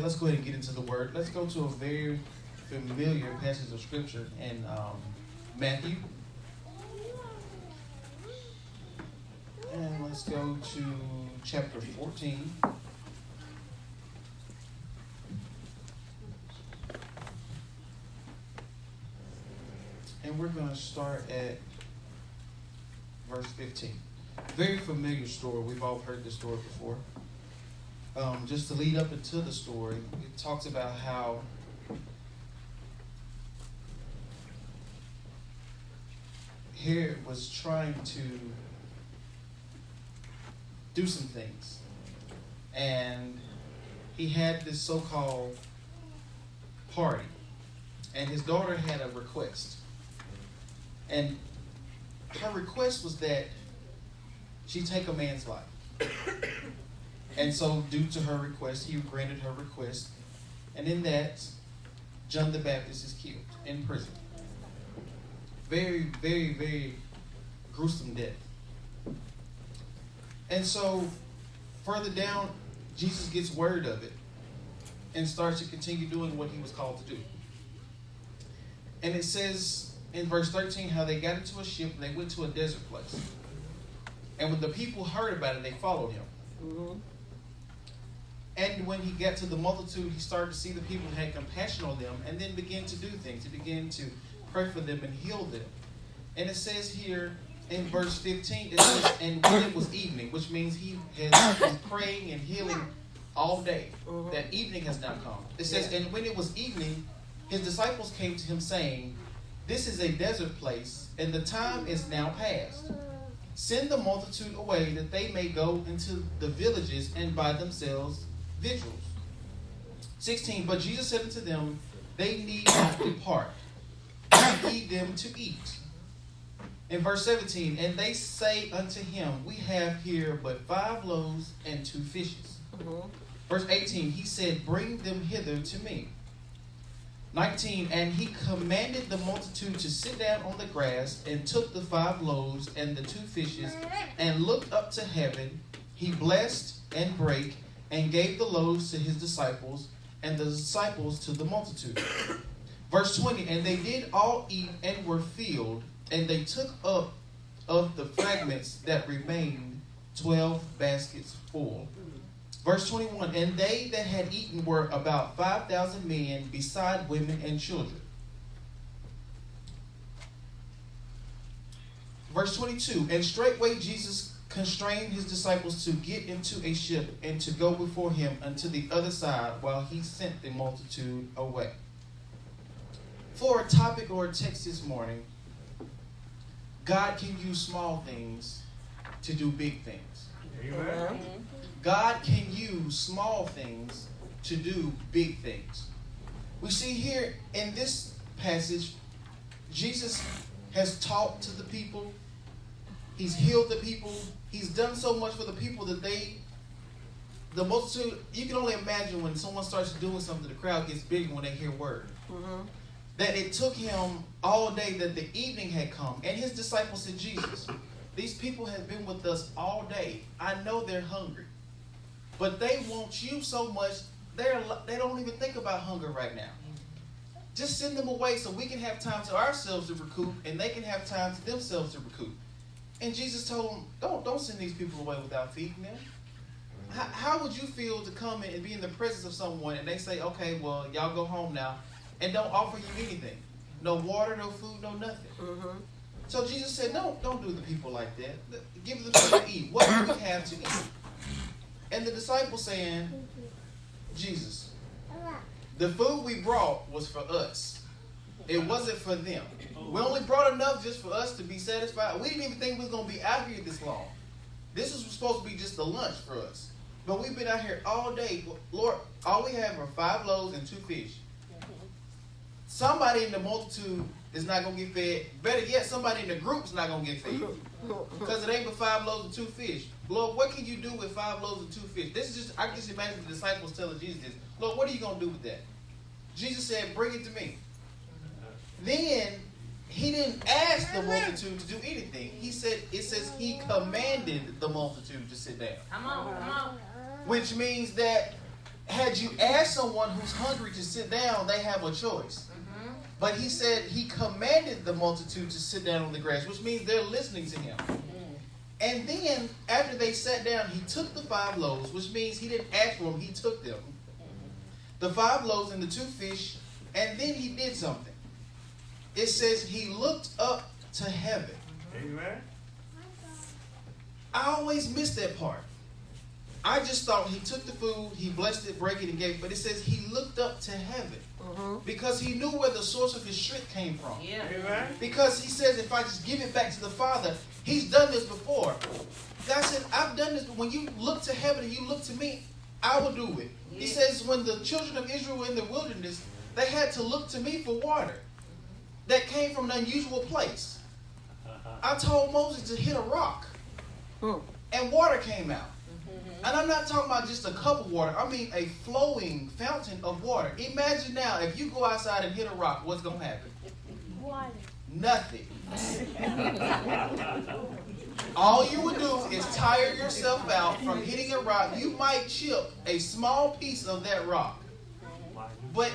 Let's go ahead and get into the word. Let's go to a very familiar passage of scripture in Matthew. And let's go to chapter 14. And we're going to start at verse 15. Very familiar story. We've all heard this story before. Just to lead up into the story, it talks about how Herod was trying to do some things. And he had this so-called party. And his daughter had a request. And her request was that she take a man's life. And so, due to her request, he granted her request. And in that, John the Baptist is killed in prison. Very, very, very gruesome death. And so, further down, Jesus gets word of it and starts to continue doing what he was called to do. And it says in verse 13 how they got into a ship and they went to a desert place. And when the people heard about it, they followed him. Mm-hmm. And when he got to the multitude, he started to see the people had compassion on them and then began to do things. He began to pray for them and heal them. And it says here in verse 15, it says, and when it was evening, which means he has been praying and healing all day. Mm-hmm. That evening has now come. It says, and when it was evening, his disciples came to him saying, this is a desert place, and the time is now past. Send the multitude away that they may go into the villages and buy themselves victuals. 16, but Jesus said unto them, they need not depart. Feed them to eat. In verse 17, and they say unto him, we have here but 5 loaves and 2 fishes. Mm-hmm. Verse 18, he said, bring them hither to me. 19, and he commanded the multitude to sit down on the grass, and took the 5 loaves and the 2 fishes, and looked up to heaven. He blessed and brake, and gave the loaves to his disciples, and the disciples to the multitude. Verse 20, and they did all eat and were filled, and they took up of the fragments that remained 12 baskets full. Verse 21, and they that had eaten were about 5,000 men, beside women and children. Verse 22, and straightway Jesus constrained his disciples to get into a ship and to go before him unto the other side, while he sent the multitude away. For a topic or a text this morning, God can use small things to do big things. Amen. God can use small things to do big things. We see here in this passage, Jesus has talked to the people. He's healed the people. He's done so much for the people that the multitude, you can only imagine when someone starts doing something, the crowd gets bigger when they hear word. Mm-hmm. That it took him all day, that the evening had come. And his disciples said, Jesus, these people have been with us all day. I know they're hungry. But they want you so much, they don't even think about hunger right now. Just send them away so we can have time to ourselves to recoup, and they can have time to themselves to recoup. And Jesus told them, don't send these people away without feeding them. How would you feel to come in and be in the presence of someone and they say, okay, well, y'all go home now, and don't offer you anything? No water, no food, no nothing. Mm-hmm. So Jesus said, don't do the people like that. Give them something to eat. What do we have to eat? And the disciples saying, Jesus, the food we brought was for us. It wasn't for them. We only brought enough just for us to be satisfied. We didn't even think we was going to be out here this long. This was supposed to be just a lunch for us. But we've been out here all day. Lord, all we have are 5 loaves and 2 fish. Somebody in the multitude is not going to get fed. Better yet, somebody in the group's not going to get fed. Because it ain't but 5 loaves and 2 fish. Lord, what can you do with 5 loaves and 2 fish? This is just, I can just imagine the disciples telling Jesus this. Lord, what are you going to do with that? Jesus said, bring it to me. Then, he didn't ask the multitude to do anything. He said, it says he commanded the multitude to sit down. Come on. Which means that had you asked someone who's hungry to sit down, they have a choice. But he said he commanded the multitude to sit down on the grass, which means they're listening to him. And then, after they sat down, he took the 5 loaves, which means he didn't ask for them, he took them. The 5 loaves and the 2 fish, and then he did something. It says he looked up to heaven. Amen. I always miss that part. I just thought he took the food, he blessed it, broke it, and gave it. But it says he looked up to heaven. Because he knew where the source of his strength came from. Yeah. Amen. Because he says, if I just give it back to the Father, he's done this before. God said, I've done this, but when you look to heaven and you look to me, I will do it. Yeah. He says, when the children of Israel were in the wilderness, they had to look to me for water that came from an unusual place. I told Moses to hit a rock, and water came out. And I'm not talking about just a cup of water. I mean a flowing fountain of water. Imagine now, if you go outside and hit a rock, what's going to happen? Water. Nothing. All you would do is tire yourself out from hitting a rock. You might chip a small piece of that rock. But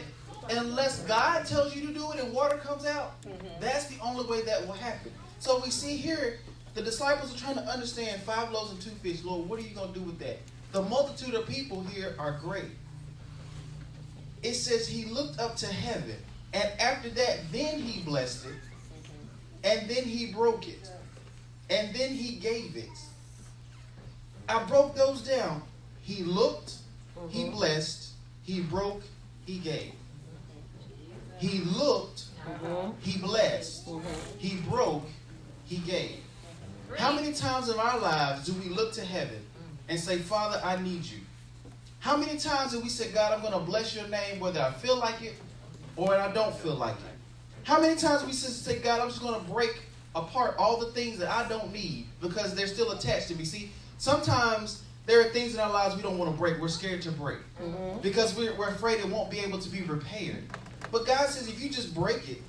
unless God tells you to do it and water comes out, that's the only way that will happen. So we see here, the disciples are trying to understand 5 loaves and 2 fish. Lord, what are you going to do with that? The multitude of people here are great. It says he looked up to heaven. And after that, then he blessed it. And then he broke it. And then he gave it. I broke those down. He looked, he blessed, he broke, he gave. He looked, he blessed, he broke, he gave. How many times in our lives do we look to heaven and say, Father, I need you? How many times do we say, God, I'm going to bless your name whether I feel like it or I don't feel like it? How many times do we say, God, I'm just going to break apart all the things that I don't need because they're still attached to me? See, sometimes there are things in our lives we don't want to break. We're scared to break because we're afraid it won't be able to be repaired. But God says if you just break it,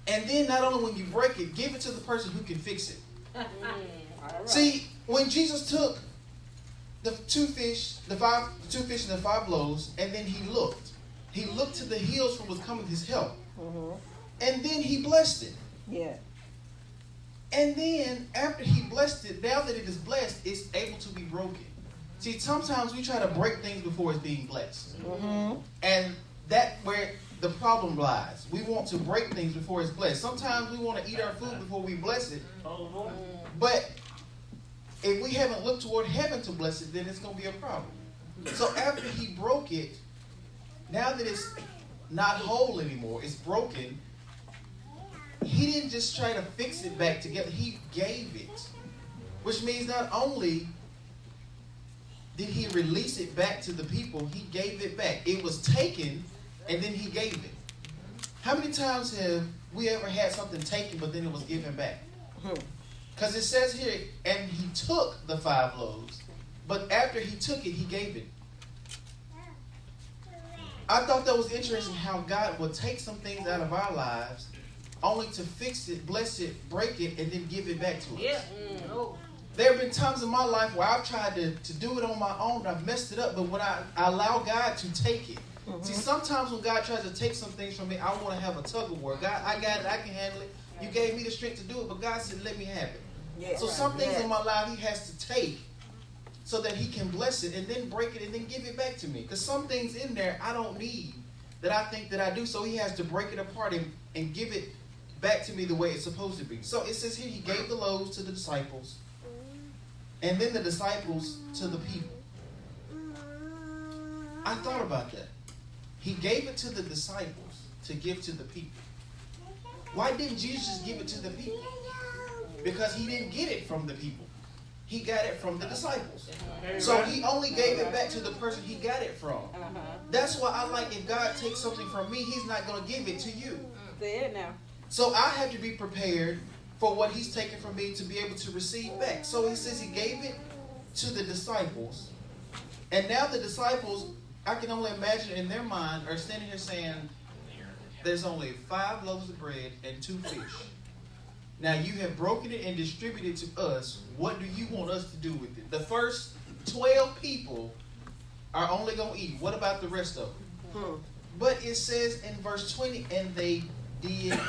and then not only when you break it, give it to the person who can fix it. Right. See, when Jesus took the 2 fish, the 2 fish and the 5 loaves, and then he looked to the hills from which cometh his help. And then he blessed it. Yeah. And then after he blessed it, now that it is blessed, it's able to be broken. See, sometimes we try to break things before it's being blessed. And that's where the problem lies. We want to break things before it's blessed. Sometimes we want to eat our food before we bless it. But if we haven't looked toward heaven to bless it, then it's going to be a problem. So after he broke it, now that it's not whole anymore, it's broken, he didn't just try to fix it back together. He gave it. Which means not only did he release it back to the people, he gave it back. It was taken, and then he gave it. How many times have we ever had something taken, but then it was given back? Because it says here, and he took the 5 loaves, but after he took it, he gave it. I thought that was interesting how God would take some things out of our lives only to fix it, bless it, break it, and then give it back to us. Yeah. There have been times in my life where I've tried to do it on my own, and I've messed it up, but when I allow God to take it, see, sometimes when God tries to take some things from me, I want to have a tug of war. God, I got it, I can handle it. You gave me the strength to do it, but God said, let me have it. Yeah, so some things in my life he has to take so that he can bless it and then break it and then give it back to me. Because some things in there I don't need that I think that I do, so he has to break it apart and give it back to me the way it's supposed to be. So it says here he gave the loaves to the disciples and then the disciples to the people. I thought about that. He gave it to the disciples to give to the people. Why didn't Jesus just give it to the people? Because he didn't get it from the people. He got it from the disciples. So he only gave it back to the person he got it from. That's why I like if God takes something from me, he's not going to give it to you. Say it now. So I have to be prepared for what he's taken from me to be able to receive back. So he says he gave it to the disciples. And now the disciples, I can only imagine in their mind, are standing here saying, there's only 5 loaves of bread and 2 fish. Now you have broken it and distributed to us. What do you want us to do with it? The first 12 people are only going to eat. What about the rest of them? But it says in verse 20, and they did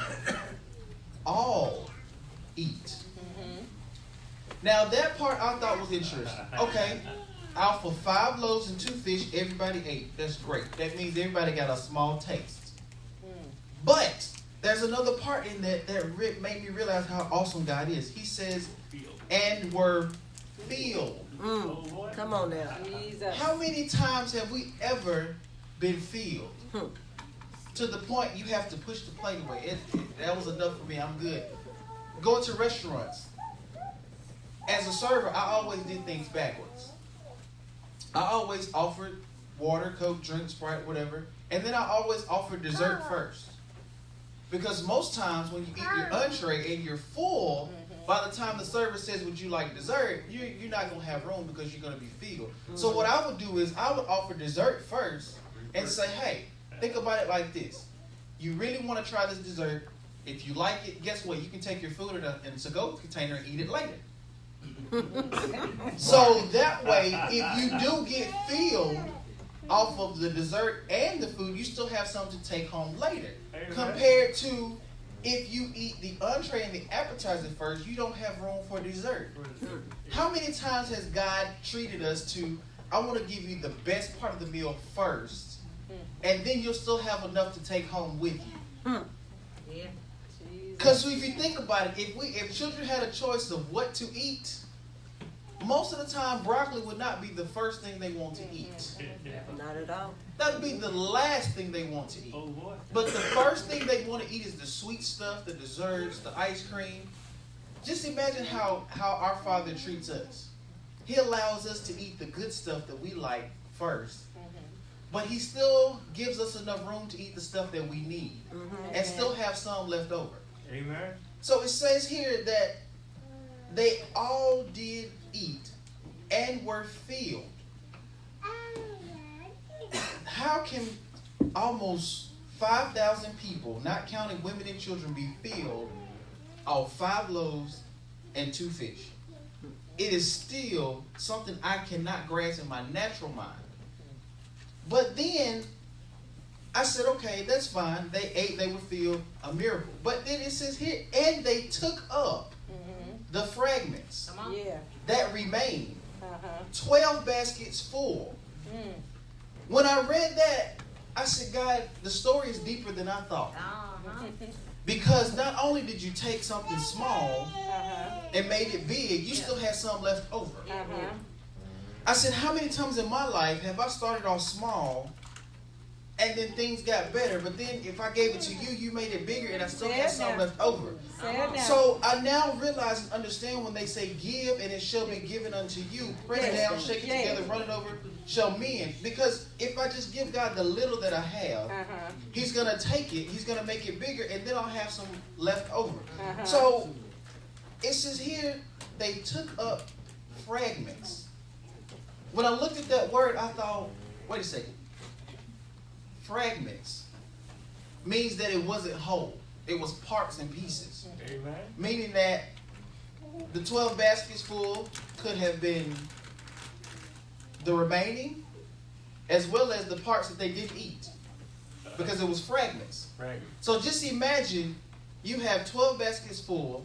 all eat. Now that part I thought was interesting. Okay, out for 5 loaves and 2 fish, everybody ate. That's great. That means everybody got a small taste. But there's another part in that made me realize how awesome God is. He says, and were filled. Come on now. Jesus. How many times have we ever been filled? To the point you have to push the plate away. That was enough for me. I'm good. Going to restaurants. As a server, I always did things backwards. I always offered water, Coke, drink, Sprite, whatever. And then I always offered dessert first. Because most times when you eat your entree and you're full, by the time the server says, would you like dessert, you're not going to have room because you're going to be filled. So what I would do is I would offer dessert first and say, hey, think about it like this. You really want to try this dessert. If you like it, guess what? You can take your food in a to-go container and eat it later. So that way, if you do get filled off of the dessert and the food, you still have something to take home later. Amen. Compared to if you eat the entree and the appetizer first, you don't have room for dessert. How many times has God treated us to, I want to give you the best part of the meal first, and then you'll still have enough to take home with you? Yeah. Because if you think about it, if children had a choice of what to eat, most of the time broccoli would not be the first thing they want to eat. Not at all. That would be the last thing they want to eat. But the first thing they want to eat is the sweet stuff, the desserts, the ice cream. Just imagine how our Father treats us. He allows us to eat the good stuff that we like first. But He still gives us enough room to eat the stuff that we need. And still have some left over. Amen. So it says here that they all did eat and were filled. How can almost 5,000 people, not counting women and children, be filled off 5 loaves and 2 fish? It is still something I cannot grasp in my natural mind. But then I said, okay, that's fine. They ate, they were filled, a miracle. But then it says here, and they took up the fragments that remained. 12 baskets full. When I read that, I said, God, the story is deeper than I thought. Because not only did you take something small and made it big, you still had some left over. I said, how many times in my life have I started off small and then things got better, but then if I gave it to you, you made it bigger and I still had some left over. So I now realize and understand when they say give and it shall be given unto you, press down, shake it together, run it over, shall men. Because if I just give God the little that I have, He's going to take it, He's going to make it bigger, and then I'll have some left over. So it says here, they took up fragments. When I looked at that word, I thought, wait a second. Fragments means that it wasn't whole. It was parts and pieces. Amen. Meaning that the 12 baskets full could have been the remaining as well as the parts that they didn't eat. Because it was fragments. Right. So just imagine you have 12 baskets full.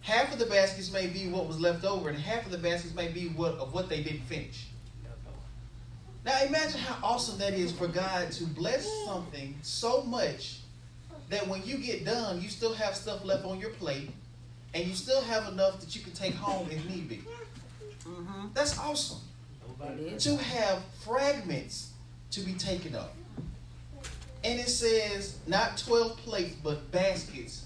Half of the baskets may be what was left over and half of the baskets may be what they didn't finish. Now imagine how awesome that is for God to bless something so much that when you get done, you still have stuff left on your plate and you still have enough that you can take home if need be. That's awesome. To have fragments to be taken up. And it says not 12 plates, but baskets.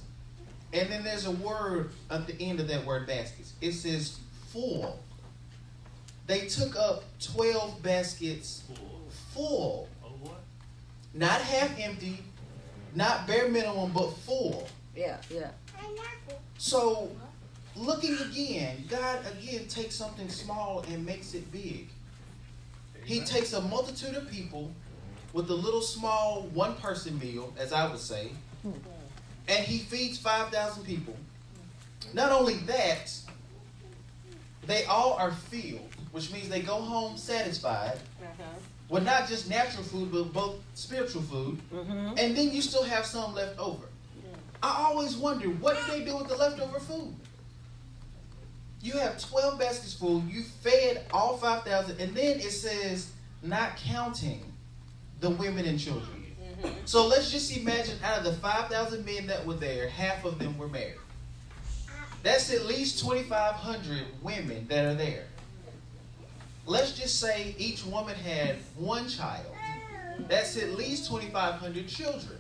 And then there's a word at the end of that word baskets. It says full. They took up 12 baskets full. Not half empty, not bare minimum, but full. Yeah. So, looking again, God again takes something small and makes it big. He takes a multitude of people with a little small one-person meal, as I would say, and He feeds 5,000 people. Not only that, they all are filled. which means they go home satisfied Uh-huh. with not just natural food, but both spiritual food, Mm-hmm. and then you still have some left over. I always wonder, what did they do with the leftover food? You have 12 baskets full, you fed all 5,000, and then it says, not counting the women and children. So let's just imagine out of the 5,000 men that were there, half of them were married. That's at least 2,500 women that are there. Let's just say each woman had one child. That's at least 2,500 children.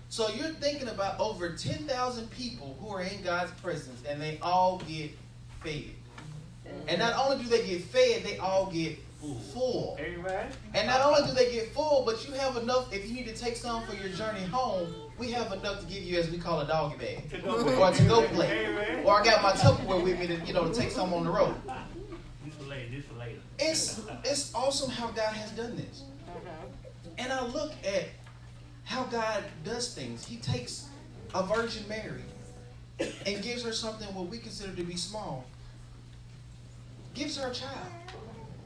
So you're thinking about over 10,000 people who are in God's presence, and they all get fed. And not only do they get fed, they all get full. Amen. And not only do they get full, but you have enough. If you need to take some for your journey home, we have enough to give you, as we call a doggy bag, or a to-go plate. Amen. Or I got my Tupperware with me to, to take some on the road. This for later. This for later. It's awesome how God has done this. And I look at how God does things. He takes a Virgin Mary and gives her something what we consider to be small. Gives her a child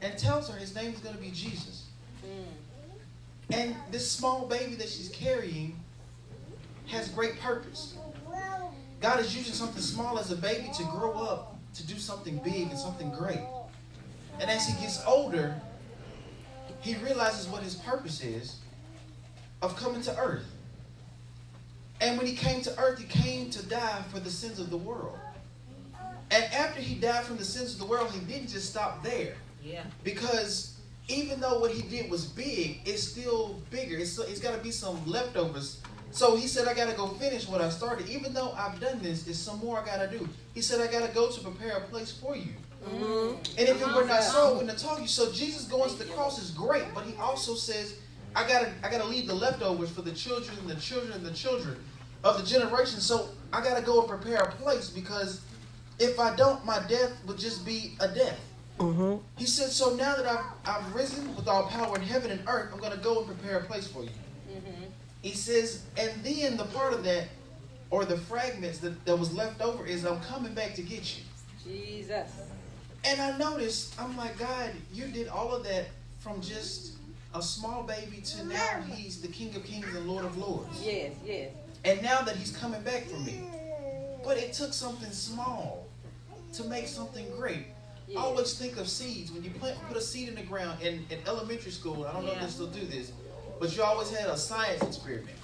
and tells her his name is going to be Jesus. And this small baby that she's carrying has great purpose. God is using something small as a baby to grow up to do something big and something great. And as he gets older, he realizes what his purpose is of coming to earth. And when he came to earth, he came to die for the sins of the world. And after he died from the sins of the world, he didn't just stop there. Yeah. Because even though what he did was big, it's still bigger. It's got to be some leftovers. So he said, I got to go finish what I started. Even though I've done this, there's some more I got to do. He said, I got to go to prepare a place for you. Mm-hmm. And if it were not so, I wouldn't have told you. So Jesus going to the cross is great, but he also says, I gotta leave the leftovers for the children and the children and the children of the generation. So I gotta go and prepare a place, because if I don't, my death would just be a death. Mm-hmm. He said, so now that I've risen with all power in heaven and earth, I'm gonna go and prepare a place for you. Mm-hmm. He says, and then the part of that, or the fragments that was left over, is I'm coming back to get you. Jesus. And I noticed, I'm like, God, you did all of that from just a small baby to now he's the King of Kings and Lord of Lords. Yes, yes. And now that he's coming back for me. But it took something small to make something great. Yes. I always think of seeds. When you put a seed in the ground in elementary school, I don't know if they still do this, but you always had a science experiment.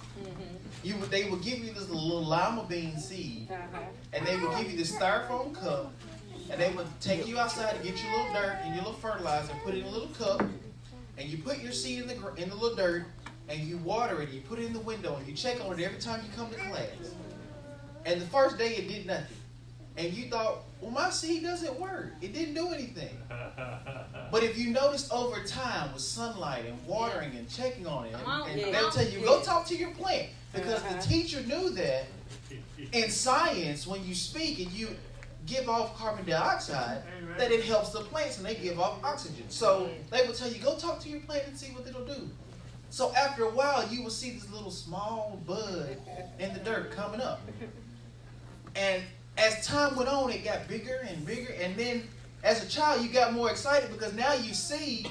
Mm-hmm. They would give you this little lima bean seed, Uh-huh. and they would give you this styrofoam cup, and they would take you outside to get your little dirt and your little fertilizer, put it in a little cup, and you put your seed in the little dirt, and you water it, and you put it in the window, and you check on it every time you come to class. And the first day it did nothing. And you thought, well, my seed doesn't work. It didn't do anything. But if you noticed over time with sunlight and watering and checking on it, and they'll tell you, go talk to your plant. Because the teacher knew that in science, when you speak and you give off carbon dioxide, that it helps the plants and they give off oxygen. So they will tell you, go talk to your plant and see what it'll do. So after a while, you will see this little small bud in the dirt coming up. And as time went on, it got bigger and bigger. And then as a child, you got more excited because now you see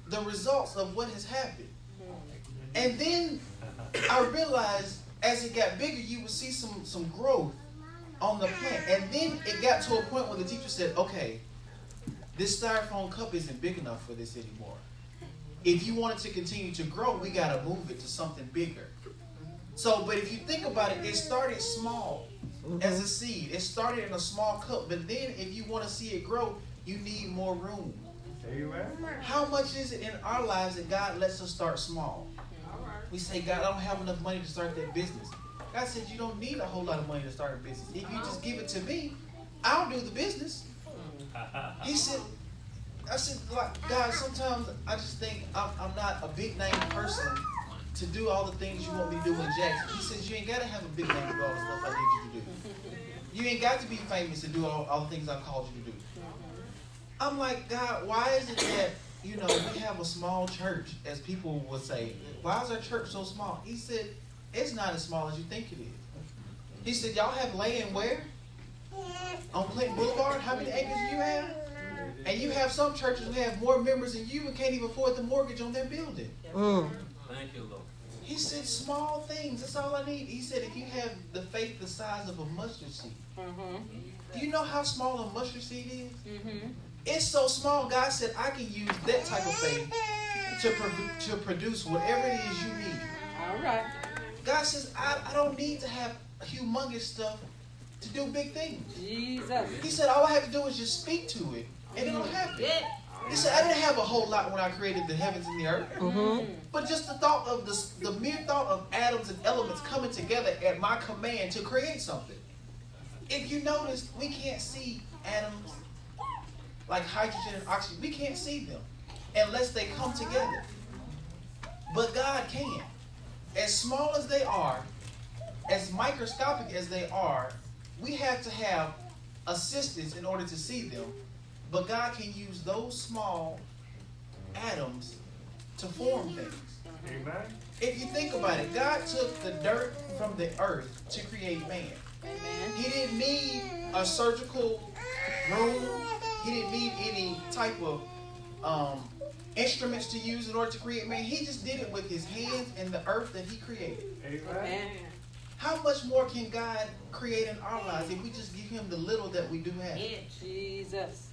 the results of what has happened. And then I realized as it got bigger, you would see some growth on the plant. And then it got to a point where the teacher said, okay, this styrofoam cup isn't big enough for this anymore. If you want it to continue to grow, we got to move it to something bigger. So, but if you think about it, it started small as a seed. It started in a small cup. But then if you want to see it grow, you need more room. Amen. How much is it in our lives that God lets us start small? We say, God, I don't have enough money to start that business. God said, you don't need a whole lot of money to start a business. If you just give it to me, I'll do the business. He said, I said, like, God, sometimes I just think I'm not a big name person to do all the things you want me to do in Jackson. He says, you ain't got to have a big name to do all the stuff I need you to do. You ain't got to be famous to do all the things I called you to do. I'm like, God, why is it that, we have a small church, as people would say? Why is our church so small? He said, it's not as small as you think it is. He said, y'all have land where? On Clinton Boulevard? How many acres do you have? And you have some churches who have more members than you and can't even afford the mortgage on their building. Thank you, Lord. He said small things. That's all I need. He said if you have the faith the size of a mustard seed. Do you know how small a mustard seed is? It's so small, God said, I can use that type of faith to produce whatever it is you need. All right. God says, I don't need to have humongous stuff to do big things. Jesus. He said, all I have to do is just speak to it, and it'll happen. He said, I didn't have a whole lot when I created the heavens and the earth. But just the thought of the mere thought of atoms and elements coming together at my command to create something. If you notice, we can't see atoms like hydrogen and oxygen. We can't see them unless they come together. But God can. As small as they are, as microscopic as they are, we have to have assistance in order to see them. But God can use those small atoms to form things. Amen. If you think about it, God took the dirt from the earth to create man. Amen. He didn't need a surgical room. He didn't need any type of instruments to use in order to create man. He just did it with his hands and the earth that he created. Amen. How much more can God create in our lives if we just give him the little that we do have? Jesus.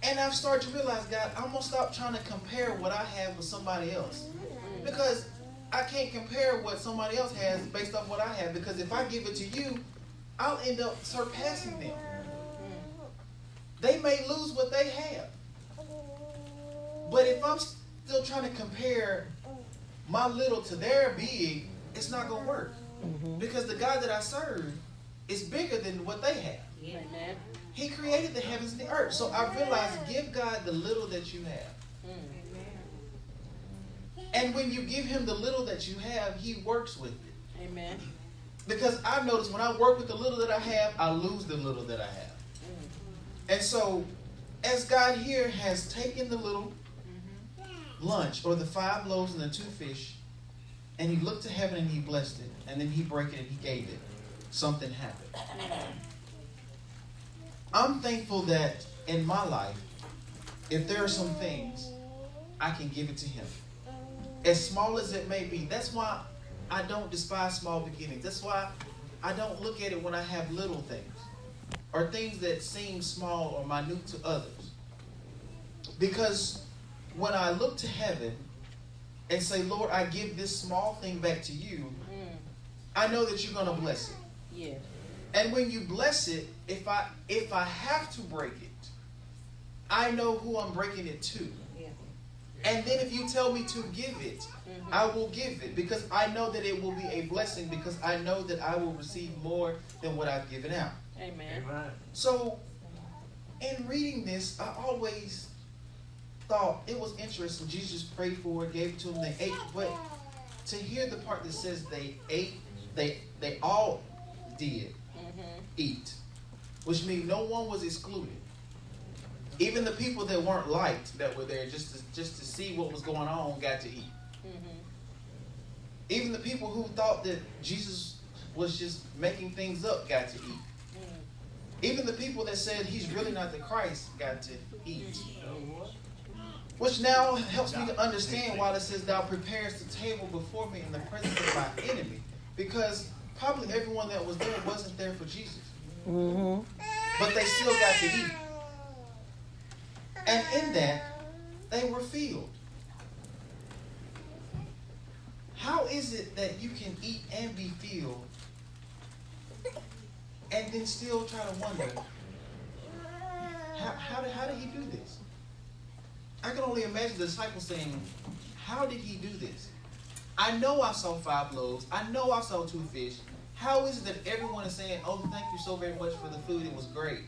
And I've started to realize, God, I'm going to stop trying to compare what I have with somebody else. Because I can't compare what somebody else has based off what I have. Because if I give it to you, I'll end up surpassing them. They may lose what they have. But if I'm still trying to compare my little to their big, it's not going to work. Because the God that I serve is bigger than what they have. Amen. He created the heavens and the earth. So I realized, give God the little that you have. And when you give him the little that you have, he works with it. Amen. Because I've noticed when I work with the little that I have, I lose the little that I have. And so, as God here has taken the little lunch, or the 5 loaves and the 2 fish, and he looked to heaven and he blessed it, and then he broke it and he gave it, something happened. I'm thankful that in my life, if there are some things, I can give it to him. As small as it may be. That's why I don't despise small beginnings. That's why I don't look at it when I have little things, or things that seem small or minute to others. Because when I look to heaven and say, Lord, I give this small thing back to you, I know that you're going to bless it. Yeah. And when you bless it, if I have to break it, I know who I'm breaking it to. Yeah. And then if you tell me to give it, I will give it, because I know that it will be a blessing, because I know that I will receive more than what I've given out. Amen. Amen. So in reading this, I always thought it was interesting. Jesus prayed for it, gave it to them, they ate. But to hear the part that says they ate, they all did eat, which means no one was excluded. Even the people that weren't liked, that were there just to see what was going on, got to eat. Even the people who thought that Jesus was just making things up got to eat. Even the people that said he's really not the Christ got to eat. Which now helps me to understand why it says, thou preparest the table before me in the presence of my enemy. Because probably everyone that was there wasn't there for Jesus. But they still got to eat. And in that, they were filled. How is it that you can eat and be filled and then still try to wonder, how did he do this? I can only imagine the disciples saying, how did he do this? I know I saw 5 loaves. I know I saw 2 fish. How is it that everyone is saying, oh, thank you so very much for the food. It was great.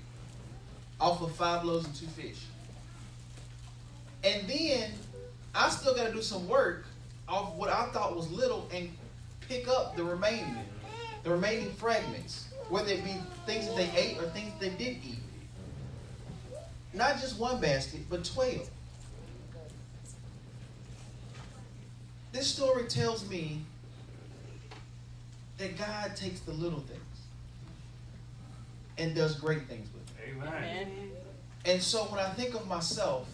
Off of 5 loaves and 2 fish. And then I still got to do some work off what I thought was little and pick up the remaining fragments, whether it be things that they ate or things that they didn't eat. Not just one basket, but 12. This story tells me that God takes the little things and does great things with them. Amen. And so when I think of myself,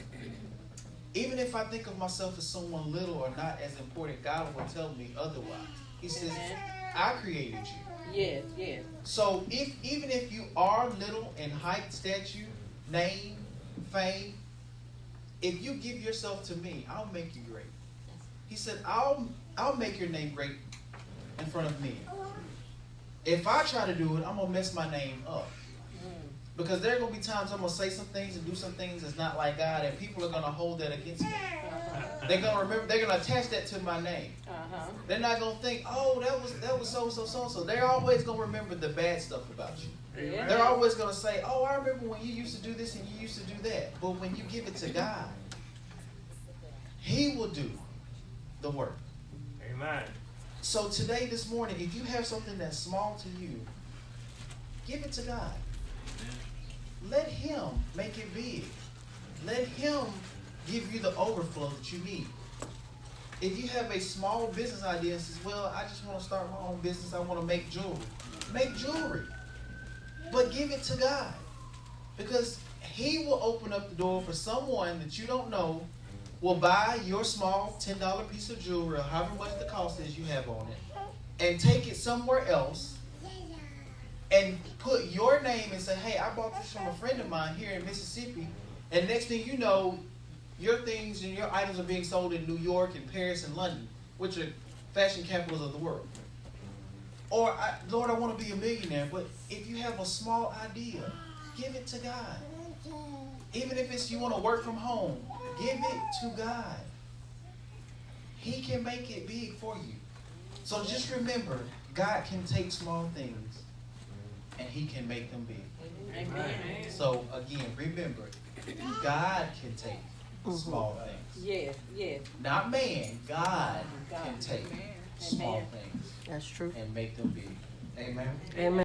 even if I think of myself as someone little or not as important, God will tell me otherwise. He says, I created you. Yes, yes. So even if you are little in height, stature, name, fame, if you give yourself to me, I'll make you great. He said, I'll make your name great in front of me. If I try to do it, I'm going to mess my name up. Because there are going to be times I'm going to say some things and do some things that's not like God, and people are going to hold that against me. They're going to remember, they're going to attach that to my name. They're not going to think, oh, that was so. They're always going to remember the bad stuff about you. Yeah. They're always going to say, oh, I remember when you used to do this and you used to do that. But when you give it to God, He will do the work. Amen. So today, this morning, if you have something that's small to you, give it to God. Let Him make it big. Let Him give you the overflow that you need. If you have a small business idea and says, well, I just want to start my own business, I want to make jewelry. Make jewelry. But give it to God. Because He will open up the door for someone that you don't know will buy your small $10 piece of jewelry, or however much the cost is you have on it, and take it somewhere else and put your name and say, hey, I bought this from a friend of mine here in Mississippi. And next thing you know, your things and your items are being sold in New York and Paris and London, which are fashion capitals of the world. Or, Lord, I want to be a millionaire. But if you have a small idea, give it to God. Even if it's you want to work from home, give it to God. He can make it big for you. So just remember, God can take small things and He can make them big. Amen. So again, remember, God can take small things. Yes, yes. Not man. God can take small Amen. things That's true. and make them big. Amen. Amen.